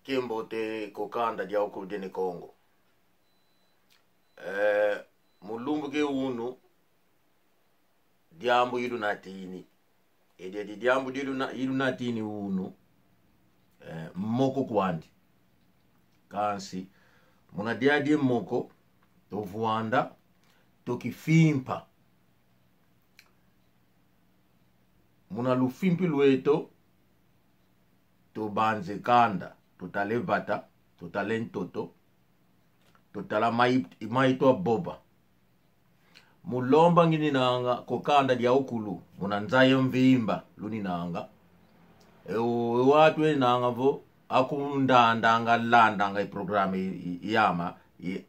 Kimbote kokanda dia okudene Congo. Mulumbu ke unu diambu yidu natini. Ede diambu yidu natini unu moko kwandi. Kansi muna diadi moko tovuanda tokifimpa. Muna lufimpi lueto to banze kanda tutalevata tutalentoto tutala maito boba mulomba ngini nanga kokanda dia okulu munanzaye mvimba luni nanga watu nanga vo akundandanga landanga program yama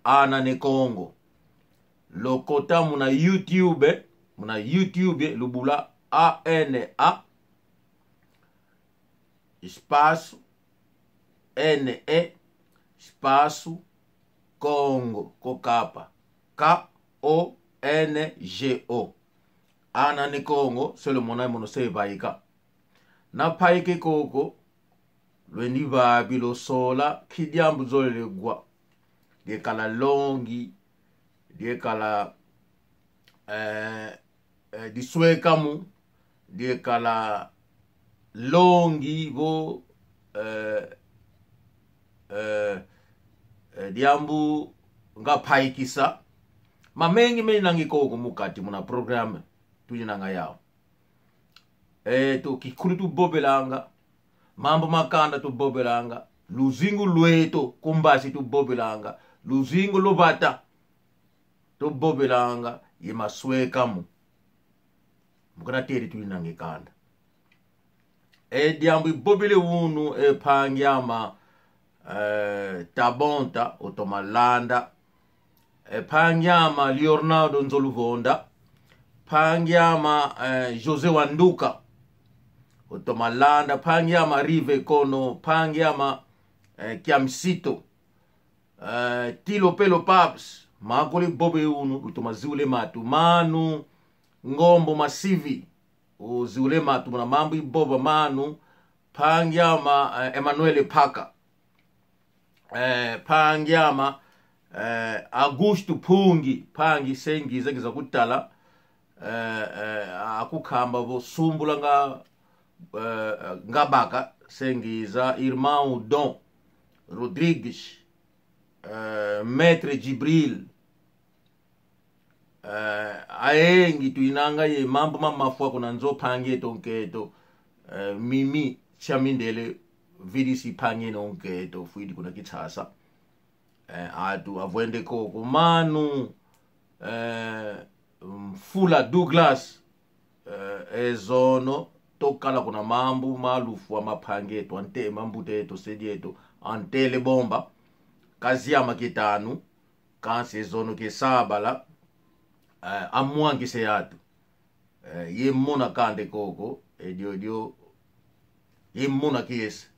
ana ne Congo lokota muna YouTube lubula ANA espaço NE espaço Congo kokapa KONGO ana ni Congo selo mona mono se vaika na paike koko lweni babilo sola kidiambu zole gwa de kala longi de kala diswekamu de kala longi vo diambu nga paikisa mamengi menangi koko mukati muna program tujinanga yao to kikulu tu bobelanga mambo makanda tu bobelanga luzingu lweto kumbasi tu bobelanga luzingu lobata tu bobelanga yemaswekamu mukana teri tujinanga kanda diambu bobele unu pangyama Tabonta otomalanda pangyama Leonardo Nzoluvonda pangyama Jose Wanduka otomalanda pangyama Rive Kono pangyama Kiamsito Tilo Pelo Paps makoli bobe unu utomaziule matu manu ngombo masivi uziule matu muna mambo iboba manu pangyama Emmanuel Paka pangyama Augusto Pungi pangi sengiza kiza kutala akukhamba vo sumbula nga baka sengiza Irmão Dom Rodrigues Maître Gibril aengi tuinanga ye mambo mamafua kuna nzo pangie tonketo mimi chamindele vidisi pangie nonketo fuidi kuna kitasa atu avwende koko manu Fula Douglas ezono tokala kuna mambu malufu wa mapangeto ante mambu teto sedieto antele bomba kazi ya makitanu kansi ezono ke sabala amwangi seyatu ye muna kande koko dio ye muna kies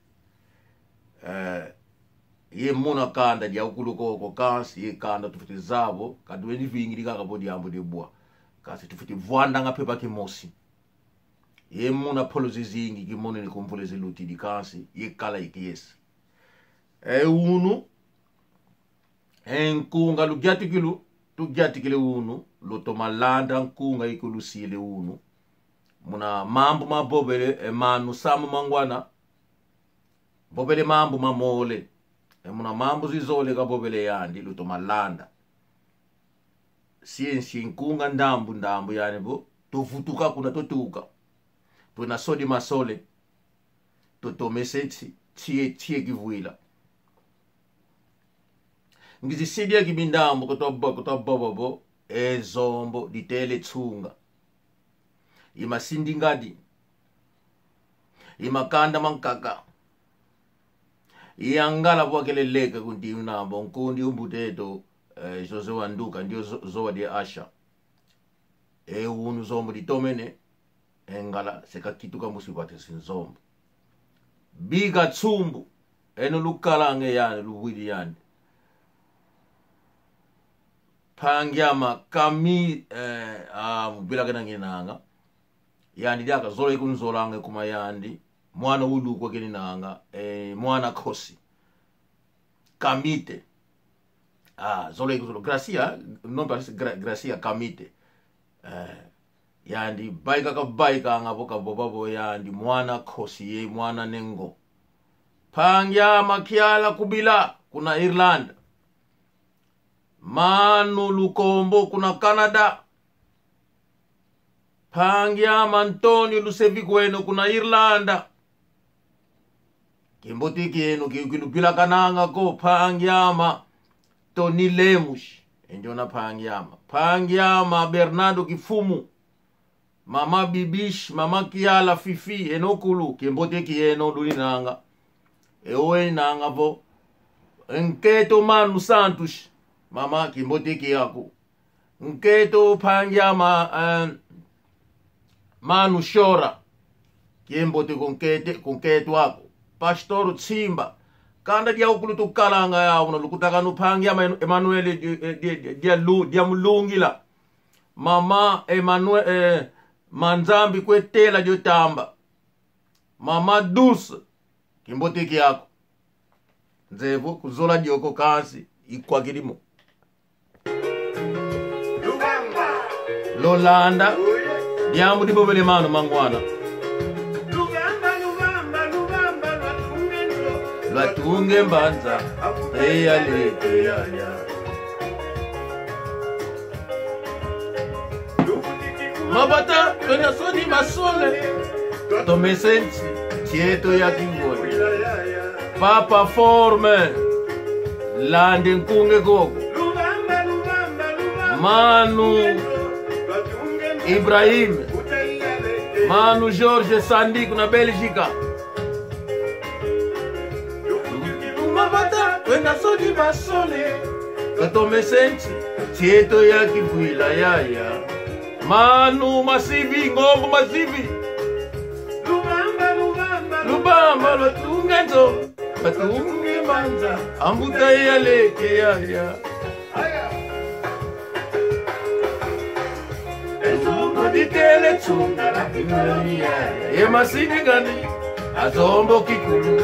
ye muna kanda dia ukulu koko kansi ye kanda tufuti zabo kadweni vingi kaka bodi ambo de bois kasi tufuti vwanda nga pepa kimosi ye muna polozi zingi kimone ni kumvulezi luti di kansi ye kala ikiesi unu nkunga tugiatikile unu lotomalanda nkunga ikulu sile unu muna mambo mabobele manu samu mangwana bobele mambo mamole muna mambo zizole ka bobele yandi lotomalanda siensi nkunga ndambu yani bo tovutuka kuna totuka tuna sodi masole totomeseti tie kivuila ngizisidia kibindambo kutobobo ezombo ditele tsunga imasindi ngadi imakanda mankaka iangala bwakeleleka kunti unambo nkundi umbuteto Jose Wanduka ndio zowa de asha unu zombo ditomene engala sekakituka musibate sinzombo biga tsumbu eno lukalange yani luwidi yani pangyama kami bila kana nginanga yandi diaka zole kunzolange kuma yandi mwana ulu kwa kini nanga mwana kosi Kamite zole Gracia non parece Gracia Kamite yandi baika ngavoka bobabo yandi mwana kosi ye mwana nengo pangya makiala kubila kuna Irland Manu Lukombo kuna Canada Pangyama Antonio Lusevikweno kuna Irlanda Kimboti kienu kilupila kananga ko Pangyama Tony Lemush enjona Pangyama Bernardo Kifumu Mama Bibish Mama Kiala Fifi enokulu Kimboti kienu dulinanga ewe nanga bo Nketo Manu Santos Mama Kimboti kiyako Nketo Pangyama Manu Shora Kimboti kunketo wako Pastor Tsimba Kanda dia ukulutu kalanga ya unalukutaka Pangyama Emmanuel dia mulungila Mama Emmanuel Manzambi kwetela jotamba Mama Dulce Kimboti kiyako Nzevo kuzola dioko kasi Ikwa kilimo Lolanda Diamu di bobele mano mangwana Lwatunge mbanza Eyale Mabata Kwenye soni masole Tome sensi Tieto ya kingoni Papa forme Lande nkunge gogo Manu Ibrahim Manu George Sandi kuna Belgica Mabata Wena sodi basole Katome sensi Tieto ya kivuila ya Manu Masivi Ngombo Masivi Lubamba Lwatunge nzo Batunge manza Ambuta ya leke ya Ditele tsunga la Yemasini gani Azombo kikulu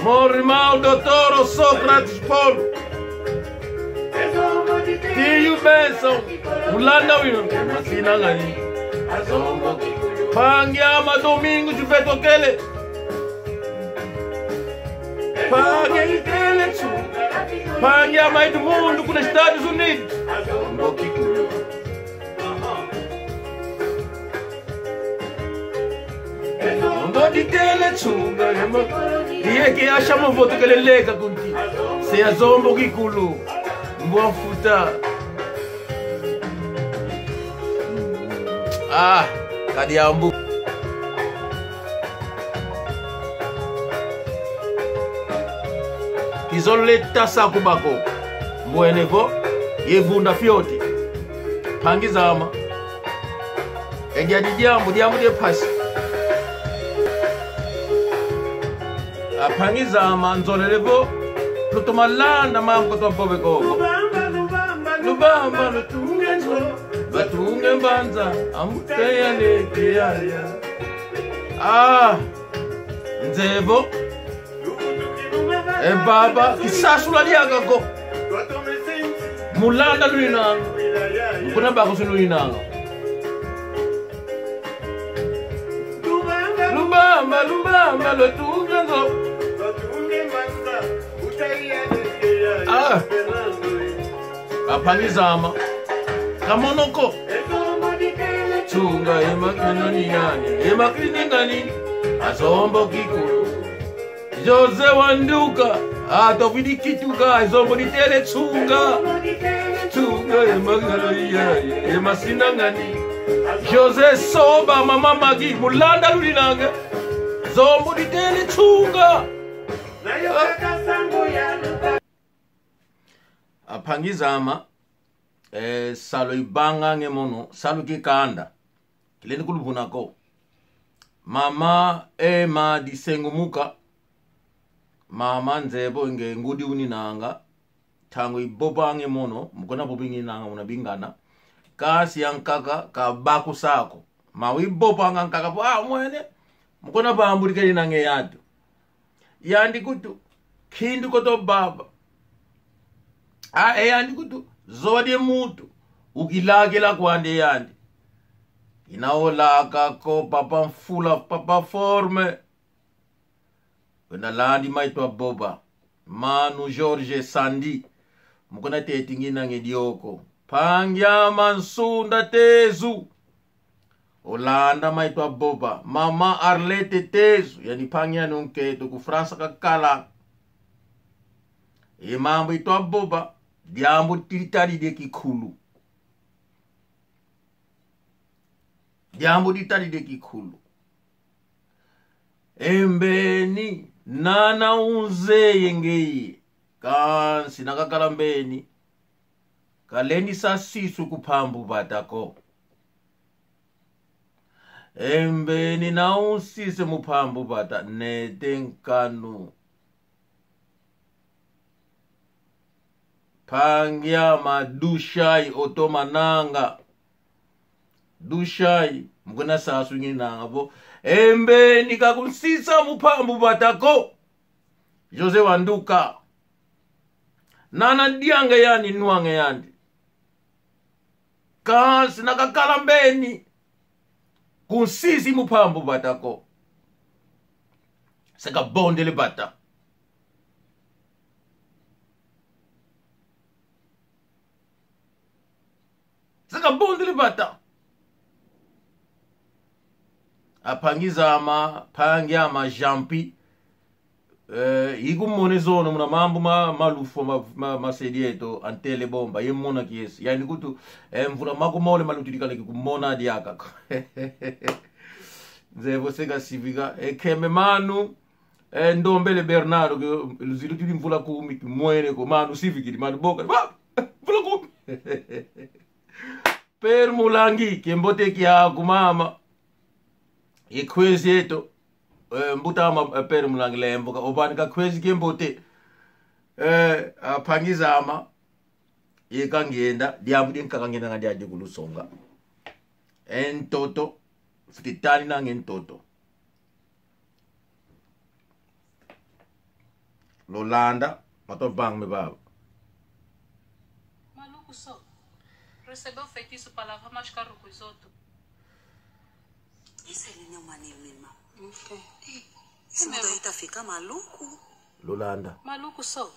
Morimao Dotoro Socrates Paul Tiyu Benson Ulanda wino Yemasina gani Azombo kikulu Pangyama Domingo Jufetokele Pangyama tsunga Pangyama Edmundo kuna Estados Unidos Azombo kikulu Ditele tsunga Diye ki ashama voto kele lega kunti Se ya zombo kikulu Mwafuta Kadiambu Kizole tasa kubako Mwenevo Yevunda fioti Pangizama Egia di diambu de pasi Pangizama nzolelevo Plutomalanda mamko topobe koko Lubamba lutunge nzo Batunge mbanza Amuteya leke ya Nzevo Baba Kisasula liaga go Mulanda luinanga Mkuna bako sinuinanga Lubamba lutunge nzo Pangizama Kamonoko Tsunga emakini nani Emakini Azombo kikulu Jose Wanduka Tofidi kituka Azombo ditele tsunga Tsunga emakini Emasina ngani Jose Soba Mama Magi Mulanda lulinanga Zombo ditele tsunga Pangizama Salo ibanga ngemono Salo kikanda Kileni kulubunako Mama Ema disengumuka Mama Nzebo nge ngudi uninanga Tango iboba ngemono Mukona bobingi nanga unabingana Kasi yankaka kabaku sako Mawi boba ngankaka mwene mkona bambulike nange yadu yandi kutu kindu koto baba yandi kutu zode mutu ukilagela kwande yandi inaolaka ko papa mfula papa forme wena landi maitwa boba Manu George Sandi mkona tetingi nange dioko pangya mansunda tezu Olanda maitwa boba mama Arlette tezu yani pangya nunketo ku Fransa kakala mambo itwa boba diambo tiritari de kikulu diambo tiritari de kikulu embeni nana unze yengeye kansi nakakalambeni kaleni sasisu kupambu batako embeni na unsise mupambu bata netenkanu pangya madushai otomananga dushai mkuna sasu nginanga bo embeni kakunsisa mupambu batako Jose Wanduka nana dianga yani nuange yandi kansi nakakalambeni kunsisi mupambu batako seka bondele bata seka bondele bata apangizama pangyama jampi igumone zono muna mambo malufu masedieto antele bomba yemona kiesi yani kutu mvula magumole malutirikale kumona diaka nzevo sega civica keme manu ndombele Bernardo luzilutiri mvula kumi mwene ko manu civic manu boka mvula kumi per mulangi kembote kia kumama ikwezi eto mbutama per mulangi lemboka obanika kwezi kembote apangizama ikangenda diabude nkakangenda ngandi aje kulusonga entoto fititani nange entoto Lolanda mato bang me baba maluco só recebeu o feitiço para lavar mais carro com os outros. Esse ele não é maneiro, meu irmão. Okay. Esse mundo aí tá ficando maluco. Lolanda Maluco só.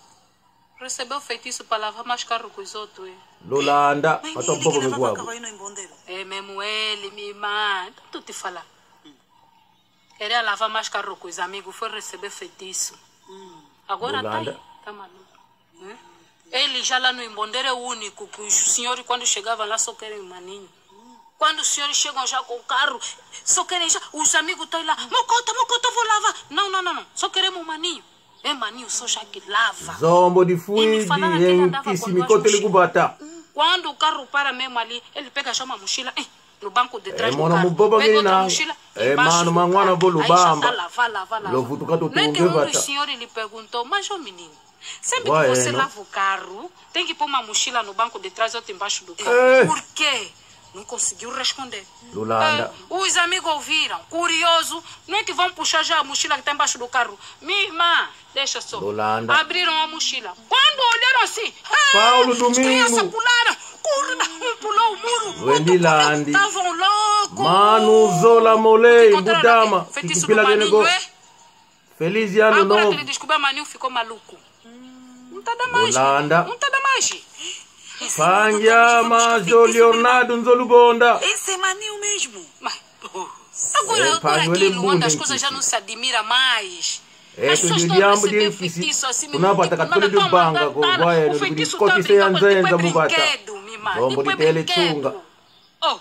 Recebeu o feitiço para lavar mais carro com os outros. Lolanda Mas mato ele que bobo me lavava guago carro aí no embondeiro. É mesmo ele, minha irmã. Então tu te falar. Queria lavar mais carro com os amigos, foi receber feitiço. Agora Lolanda. tá aí, tá maluco. Ele já lá no embondeiro é o único que os senhores quando chegavam lá só querem maninho. Quando os senhores chegam já com o carro, só querem já, os amigos estão lá, mocota, vou lavar. Não, só queremos maninho. É maninho só já que lava. zombo di fuidi enkisimi kotele kubata Quando o carro para mesmo ali, ele pega já uma mochila no banco de trás do mona carro. muboba Pega outra ngina mochila mano mangwana bolubamba Aí já tá lava. lovutuka Não é que totunge um dos bata senhores lhe perguntou, mas ô menino, sempre Ué, que você não? lava o carro, tem que pôr uma mochila no banco de trás, outra embaixo do carro. É. Por quê? Não conseguiu responder. Lolanda Os amigos ouviram, curioso, não é que vão puxar já a mochila que está embaixo do carro. Minha irmã, deixa só. Lolanda. Abriram a mochila. Quando olharam assim, Paulo as Domingo. crianças pularam. Um pulou o muro, Wendilandi. estavam loucos. Manu Zola Molei Encontraram Budama aquele feitiço do kikipila kene maninho, go é? Feliz ano Agora que novo ele descobriu a maninho, ficou maluco. Não tá dando mais. Lolanda. Não tá dando mais. Pangya Majo Leonardo Nzolugonda Esse é maninho mesmo. Mas, agora eu tô pai, ele aquilo, onde as muda coisas em já não se admira mais. É, As tu pessoas de estão a diabo receber de feitiço assim, Kuna mesmo, bata tipo, katule nada, de toma, banga tá, go tá, vai o no feitiço koti tá se brincando, anzenza depois mubata brinquedo, minha irmã, Zombo depois di tele brinquedo. tsunga Oh,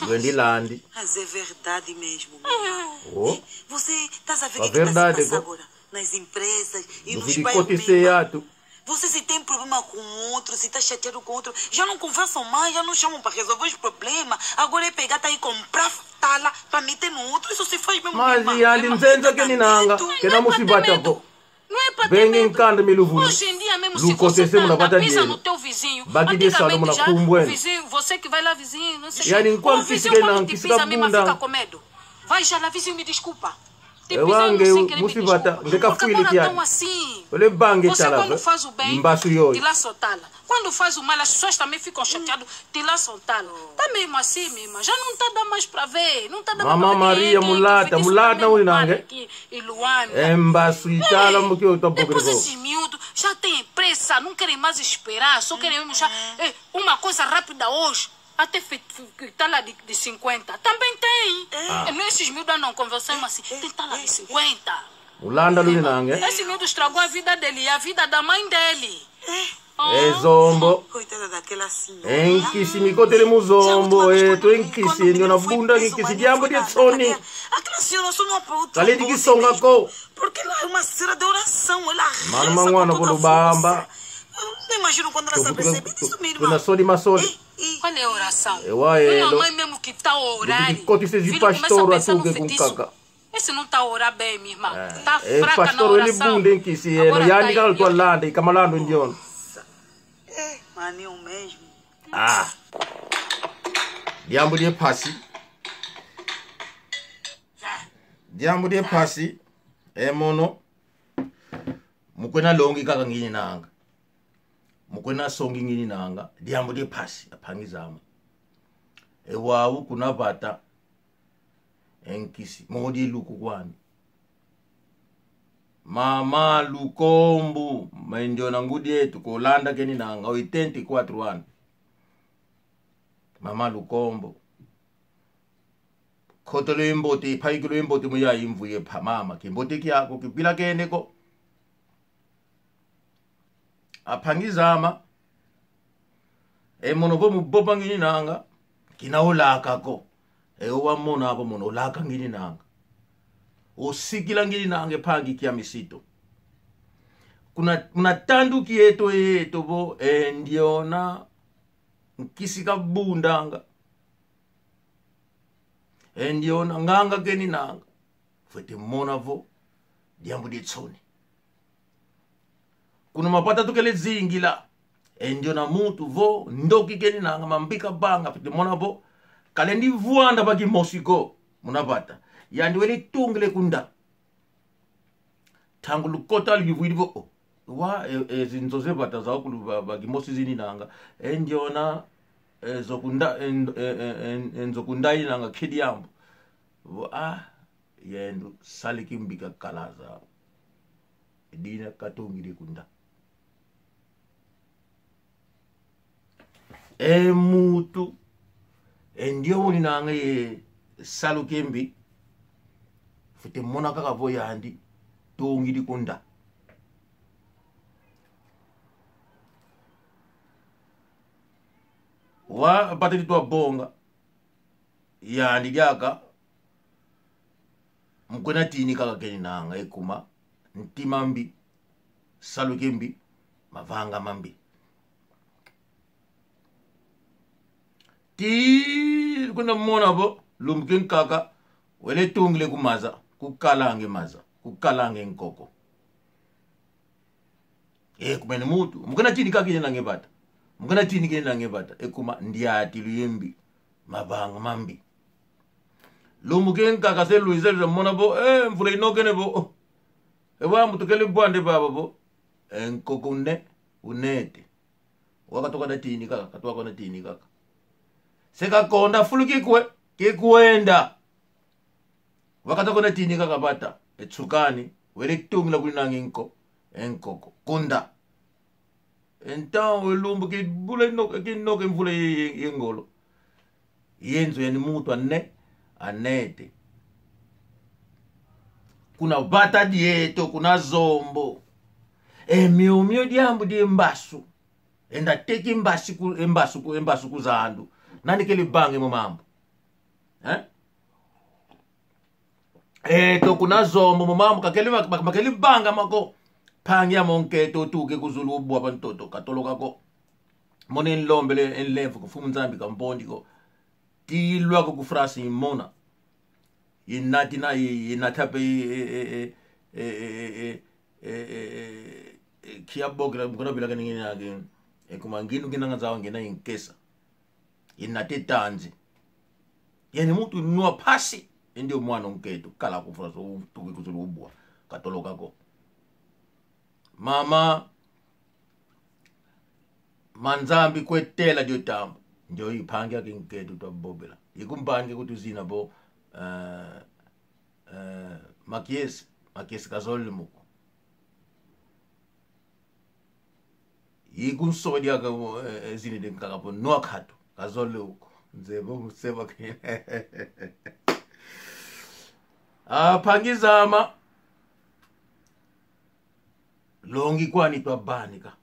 Wendilandi Mas é verdade mesmo, meu irmão. oh Você tá a ver É o que tá se verdade, passando go. agora? Nas empresas e no nos vidi bairros, koti meu se irmão. ato Você se tem problema com outro, se tá chateado com outro, já não conversam mais, já não chamam para resolver os problemas. Agora é pegar, tá aí comprar tala para meter no outro. Isso se faz mesmo. mas minha e irmã. ali nzenza Tá keni nanga medo. kena musibata go não é pra ter Bem medo. encanta me luvulu Hoje em dia mesmo, se Luko você tese muna tá, bata pisa dinheiro. no teu vizinho, Baki de salo muna antigamente já, o kumbweni. vizinho, você que vai lá vizinho, não sei Yani o enquanto vizinho que quando não, te que se pisa dá mesmo bunda. fica com medo. Vai já lá, vizinho, me desculpa. Te Eu pisando ange, sem querer, me musibata, desculpa. ngeka Porque fuili agora kia. tão assim. Ole bange Você chala. quando faz o bem, Mbasu yoy. te lá soltá-la. Quando faz o mal, as pessoas também ficam chateadas, te lá soltá-la. Tá mesmo assim, minha irmã. Já não tá dando mais pra ver. Não tá dando Mama pra ver. Maria, mulata não inange. E Luana. Mbasu itala mukio Depois topo esses miúdos já têm pressa, não querem mais esperar, só querem mesmo já uma coisa rápida hoje. Até tala de 50. Também tem. Não esses miúdos não conversam assim. Tem tala de 50. Ulanda luninange. Esse miúdo estragou a vida dele e a vida da mãe dele. Zombo. Coitada daquela senhora. Enkisi mikotele muzombo tu enkisi ndio na bunda enkisi jambo de tsoni. Aquela senhora só não apoiou. Kale de kisonga ko. Porque ela é uma senhora de oração. Ela Mano reza mangwana com toda a Bamba. força. Eu não imagino quando ela se percebe disso, minha irmã. Na soli masoli. Qual é a oração? Uma mãe mesmo que está a orar. De pastor atuge com caca. Esse não está a orar bem, minha irmã. Está fraca na pastor ele oração. bunde enkisi no yani kala tu landa ikamalando ndion. Maninho mesmo. Diambo de pasi. Diambo de pasi. Mono. Mukwena longi kaka ngini nanga. Mukwena songi ngini nanga. Diambo de pasi. Apangizama. Wawu kuna bata. Enkisi. Modi luku kwani. Mama Lukombu. Maindio na ngudi yetu. Kolanda keni nanga. Oitenti 4-1. Mama Lukombo. Kotolo imbote. Paikilo imbote muya imvuye pa mama. Kimbote kiyako. Kipila kene ko. Apangizama. Monovo muboba ngini nanga. Kina olaka ko. Owa mona abo mono olaka ngini nanga. Osikila ngini nanga pangi kia misito. Kuna tandu kieto bo ndiona nkisika bundanga. Ndiona nganga keni nanga. Fete mona vo diambu de tsoni. Kuna mapata tukele zingila. Ndiona mutu vo ndoki keni nanga mambika banga fete mona vo kalendi vuanda bagi mosiko munapata. Yandi wele tungle kunda. Tangu lukota livuidi vo wa zinzoze bata za okulu bagi mosi zini nanga. Ndiona zokunda enzokunda inanga kidi yambu. Yendu saliki mbika kalaza. Dina katungiri kunda. Mutu. Ndio woni nanga salu kembi. Fute mona kaka voya andi. Tungiri kunda. Wa bateri to bonga. Ya andi gyaka. Mkwena tini kaka keni nanga ekuma. Nti mambi. Salu kembi. Mavanga mambi. Ti kuna mona bo. Lumkin kaka. Wele tungle kumaza. Kukalange maza. Kukalange nkoko. Kumene mutu. Mkwena tini kaka keni nange bata. Mkwena tini keni nange bata. Ekuma ndiati luyembi. Mavanga mambi. Lumkin kaka se luizele mona bo. Mfule inokene bo. Ewa mutukele bwande baba bo. Nkoko unete. Wakatoka na tini kaka. Katuwako na tini kaka. Seka konda fulu kikuenda. Wakatoka na tini kaka bata. Etsukani. Wele kitungila kulinangi nkoko. Kunda. Entao welumbu kibule inoke mfule yengolo. Yenzo yani mutu anete. Kuna bata dieto, kuna zombo. Mio diambu di mbasu. Enda teki mbasu kuzandu. Nani kele bange mu mambo. To kuna zombo mu mambo kakele banga mako. Pangya monke to tuke kuzulu bwa bantoto katoloka ko. Mone nlombele enlefu kufumu nzambi kampondi ko. Tilwa ko kufrasi imona. Inatape kiabogla mkono bila kaningini yake. Kumanginu kinanga zawa ngena inkesa. Inate tanzi. Yani mutu nua pasi. ndio mwana unketu kala kufura so tukikuzulubwa katoloka ko mama manzambi kwetela jotamba njo iphange yake nketu twabobela ikumpange kuti zina bo makiesi kazole muko ikumsodi yake zini de nkakapo noakhato kazole uko nzebo museba kene phangizama longi kwani twabanika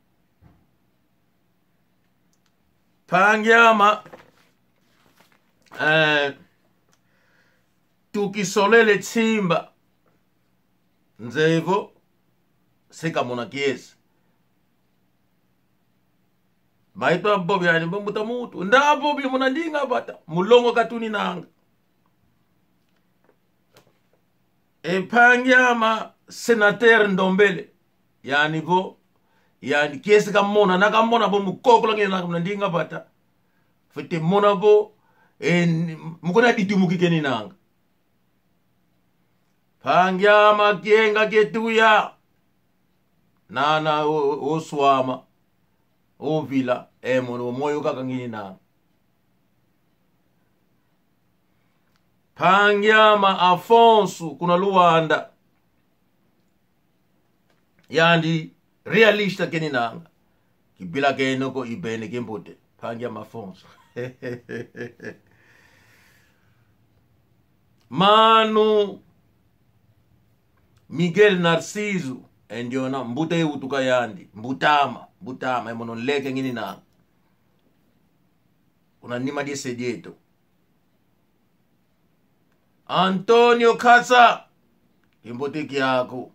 pangyama tukisolele tsimba nzevo sekamona kiesi maitwa bobi yani mbuta mutu nda bobi munandinga bata mulongo katuni nanga pangyama senateur Ndombele yani vo yani kiesi kamona nakamona bo mukokolo ngena munandinga bata fete mona bo mukona ditumukikeni nanga pangyama kienga ketuya nana oswama ovila mono moyo kakangini nanga pangyama Afonso kuna Luanda yandi realista keni nanga kibila kenoko ibene kembote pangyama Afonso Manu Miguel Narciso endiona mbute utuka yandi mbutama emono leke ngini nanga unanima di sedieto Antonio Kasa kimbote kyako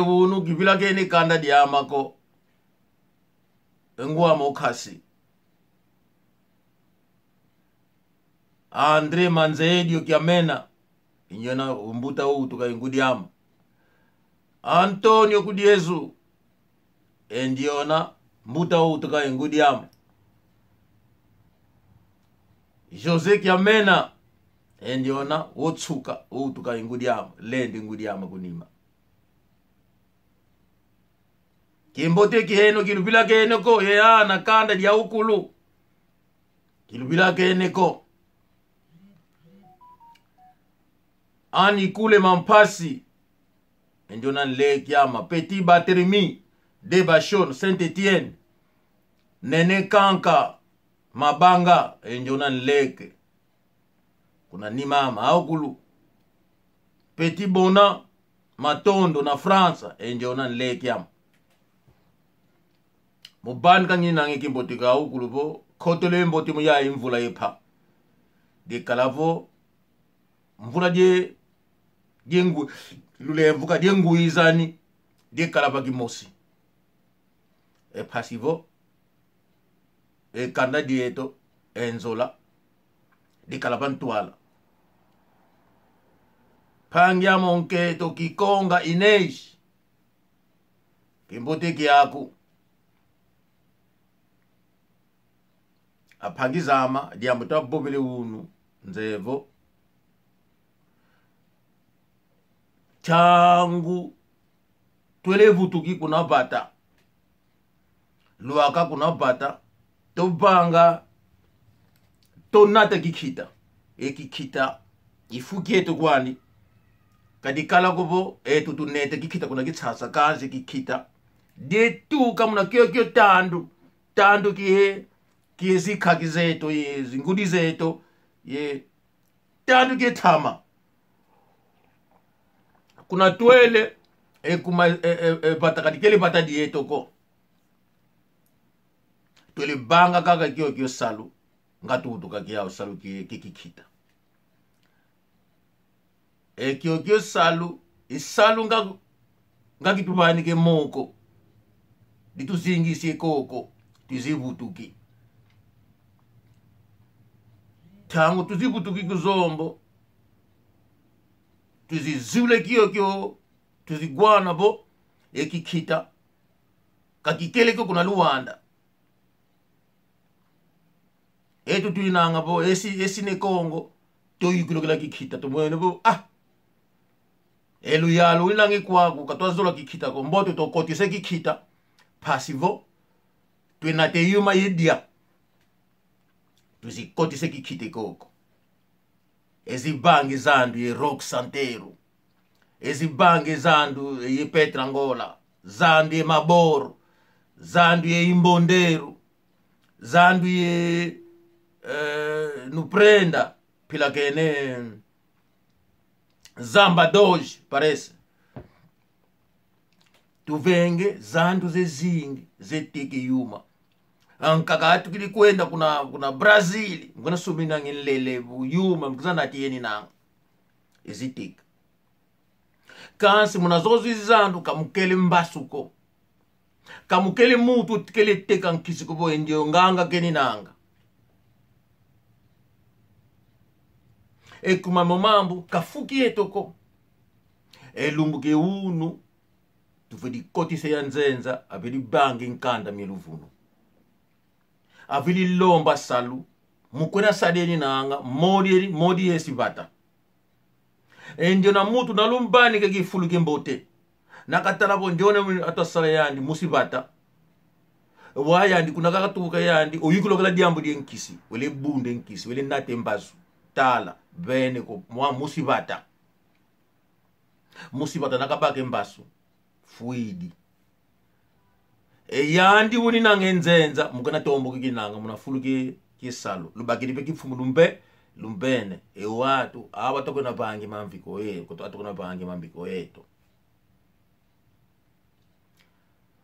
unu kibila keni kanda diamako engwa mokasi Andre Manzedio Kiamena inyona umbuta utuka ingudiama Antonio Kudiezu endiona mbuta utuka ingudiama Jose Kiamena endiona wotsuka utuka ingudiama lendi ingudiama kunima kimbote kiheno kilubila keneko yeana kanda dia ukulu kilubila keneko ani kule Mampasi endiona nleki ama Petit Barthélemy de Bachon Saint-Étienne Nene Kanka Mabanga endiona nleke kuna ni mama aukulu Petit Bona Matondo na Fransa endiona nleki ama mubani kanyi nange kimbotika aukulu bo kotole mboti muya imvula yepa de kalavo mvula je jengu lule mvuka jengu izani de kalaba kimosi pasivo kanda dieto enzola de kalaba ntwala pangya monke to kikonga Ineish kimbote kiaku aphangizama diamuta bobele unu nzevo changu twelevutuki kuna bata luaka kuna bata tobanga tonata kikita ekikita ifukieto kwani kadikala kubo tutunete kikita kuna kitsasa kanzi kikita detu kamuna kyo tandu kiezi khaki zeto ngudi zeto tandu ketama kuna twele bata kadikele bata dieto ko twele banga kaka kyo salu ngatutuka kya salu kikikita kyo salu isalu ngakitubani ke moko dituzingisi koko tizivutuki tangu tuzivutuki kuzombo tuzizule kyo tuzigwana bo ekikita kakikeleko kuna Luanda etu tuinanga bo esi ne Kongo to yikulo kikhita to mwene bo elu yalo ilangi kwaku katwa zola kikhita ko mboto to kotise kikhita pasivo tuinate yuma yedia tuzikotise kikhite koko ezibangi zandu ye Rock Santero ezibangi zandu ye Petrangola zandu ye Maboro zandu ye Imbondero zandu ye Nuprenda pila kene Zamba Doge parece tuvenge zandu zezingi zetike yuma ankakati kili kwenda kuna Brazil ngona sumina ngilele yuma mkuzana tiyeni nanga ezitika kansi munazozi zandu kamukele mbasuko kamukele mutu tikele teka nkisi kubo ndio nganga keni nanga ekuma momambu kafuki etoko elumbuke unu tufedi kotise ya nzenza avili bangi nkanda miluvuno avili lomba salu mukwena sadeni nanga modi yesi vata ndio na mutu nalumbani kekifuluke mbote nakatalabo ndione atasala yandi musibata wayandi kunakakatuka yandi oyikuloka diambo di nkisi wele bunde nkisi wele nate mbazu tala bene ko mwa musibata nakabake mbasu fuidi yandi woni nangenzenza mukana tombo kikinanga munafuluke kisalo lubakiri pe kifumu lumbene watu abatokona bangi mamviko ko atokona bangi mambiko yeto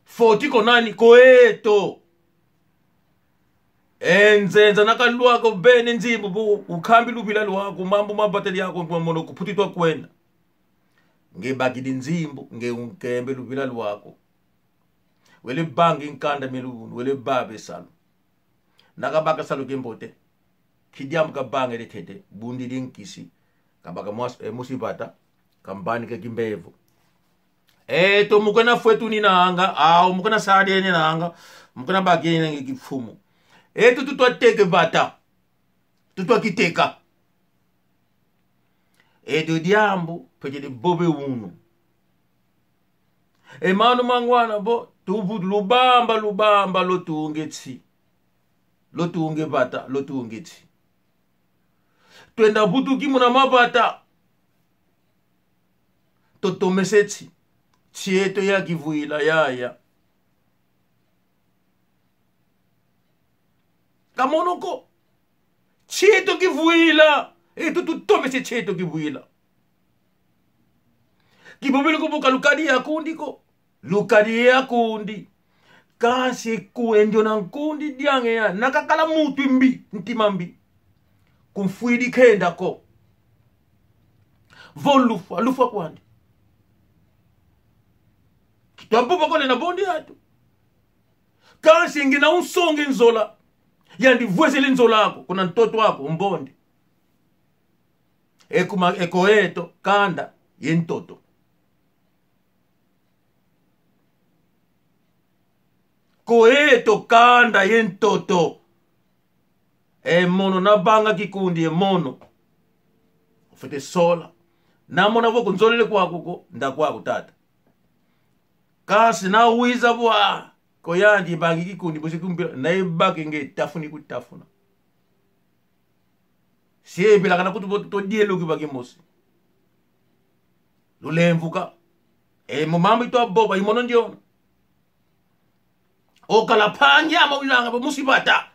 foti konani koeto enzenza nakalwa ko bene nzimbu bu ukhambi lubila lwako mambo mabateli yako mono kuputitwa kwenda ngebakidi nzimbu ngeunkembe lubila lwako wele bangi nkanda melunu wele babe salo nakabaka salo kembote kidiam ka bange letete bundi linkisi kabaka musibata kambani ke kimbevu to mukona fwetu ni nanga au mukona sadene nanga mukona bagene ngikifumu tutwa teke bata tutwa kiteka do diambu pejeli bobe unu manu mangwana bo tubu lubamba lotunge bata lotunge tsi twenda butu kimuna mabata totomesetsi chieto ya kivuila yaya kamonoko chieto kivuila tutomese chieto kivuila kibobele kubuka lukadi ya kundi kasi kuendio na nkundi diange ya nakakala mutu mbi ntimambi kumfuidi kenda ko lufa kwandi kitwampupa kone na bondi hatu kasi ngina unsonge nzola yandi vwezele nzola ako kuna ntoto wako mbondi ekoeto kanda yentoto koeto kanda yentoto mono nabanga kikundi mono ufete sola na mona voko nzolele kwako ko ndakwako tata kasi na uiza bwa koyandi bangi kikundi busikumbira na ibake nge tafuni kutafuna siye bila kana kutu to dielo kibake mosi lulemvuka mumambo ito boba imono ndio okala panja maulanga bo musibata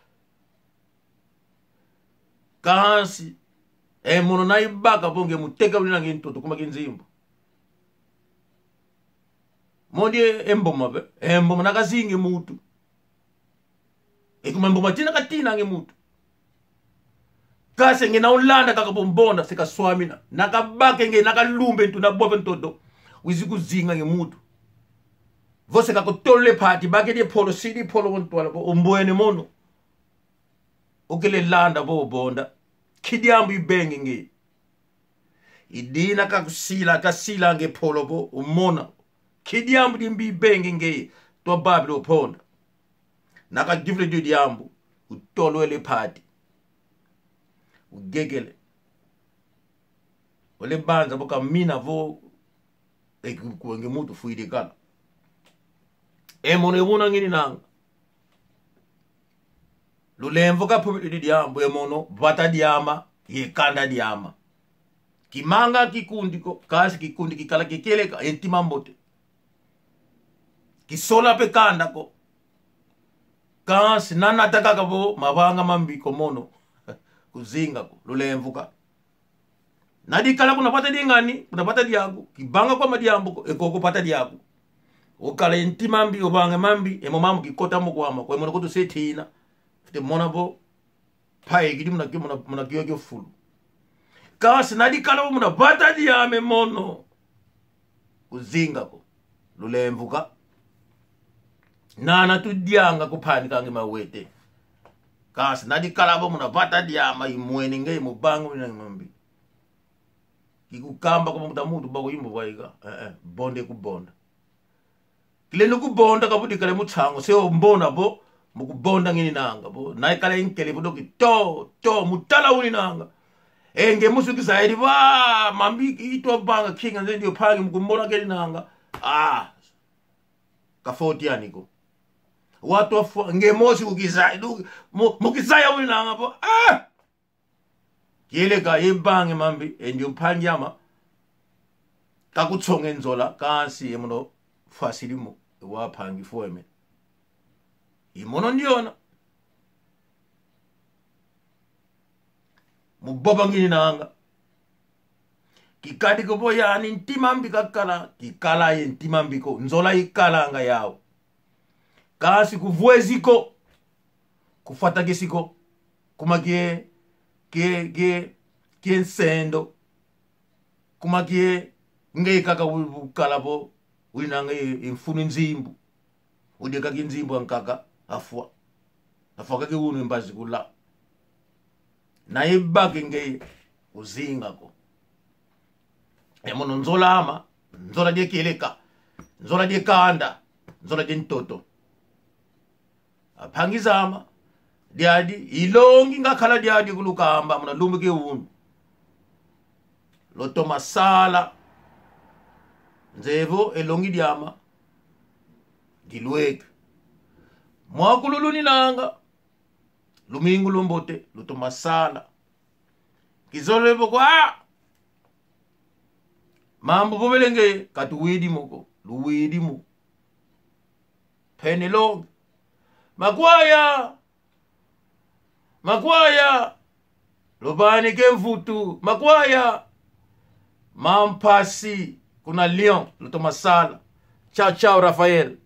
kasi mono na ibaka bonge muteka ulinanga intoto kuma kinzimbo modi emboma be emboma nakazinge mutu kuma emboma tina katina nge mutu kasi ngena ulanda kakabombonda seka swamina nakabake nge nakalumbe ntu nabobe ntodo wizikuzinga nge mutu vose kakutole party bake de polo city polo wontwala bo umbwene mono ukele landa bo bonda kidiambu ibenge nge idina kakusila kasila nge polo bo umona kidiambu dimbi ibenge nge to bablo ponda naka givle diambu utolwele party ugegele ole banza boka mina vo ekuwenge mutu fuide kala emono yona ngini nanga lulemvo ka phumile diambo emono bata diama yekanda diama kimanga kikundi ko kasi kikundi kikala kikele ka entima mbote kisola pe kanda ko kasi nana takaka bo mabanga mambiko mono kuzinga ko lulemvuka nadi kala kuna pata dingani kuna pata diago kibanga kwa madiambo ko ekoko pata diago okala entima mbi obanga mambi emomamu kikota mo kwama kwa mono ko to setina fite mona bo pai gidi muna kiyo fulu kasi nadi kala muna pata diame mono kuzinga ko lulemvuka nana tu dianga kupani kange mawete kasi nadi kalabo muna bata diama imweni nge mubangu na ngombi kikukamba kwa mutamudu bako yimbo baiga bonde kubonda kile nukubonda kabudi kale mutsango seo mbona bo mukubonda ngini nanga bo nae kale inkele bodoki to mutala uni nanga enge musuki zaidi wa mambi ito banga kinga nzendi opangi mukumbona ngini nanga kafoti aniko watu wafu ngemosi ukizai mukizaya uni nanga bo kile ka yebange mambi endi upanyama kakutsonge nzola kasi emuno fasilimo wapangi fueme imono ndiona muboba ngini nanga kikadi ko boyani ntimambi kakala kikala ye ntimambi ko nzola ikalanga yao kasi kuvueziko kufata kisiko kumakie ke nsendo kumakie nge kaka ukalabo ulinanga imfunu nzimbu udeka kinzimbu ankaka afwa kake unu mbazi kula na ibake nge uzinga ko emono nzola ama nzola de keleka nzola de kanda nzola de ntoto apangizama diadi ilongi ngakhala diadi kulukamba muna lumbuke unu loto masala nzevo elongi diama dilueke mwakululuni nanga lumingu lombote loto masala kizolevo kwa mambo bobelenge katuwidi moko luwidi mu penelong makwaya lobani kemfutu makwaya mampasi kuna Lion loto masala ciao Rafael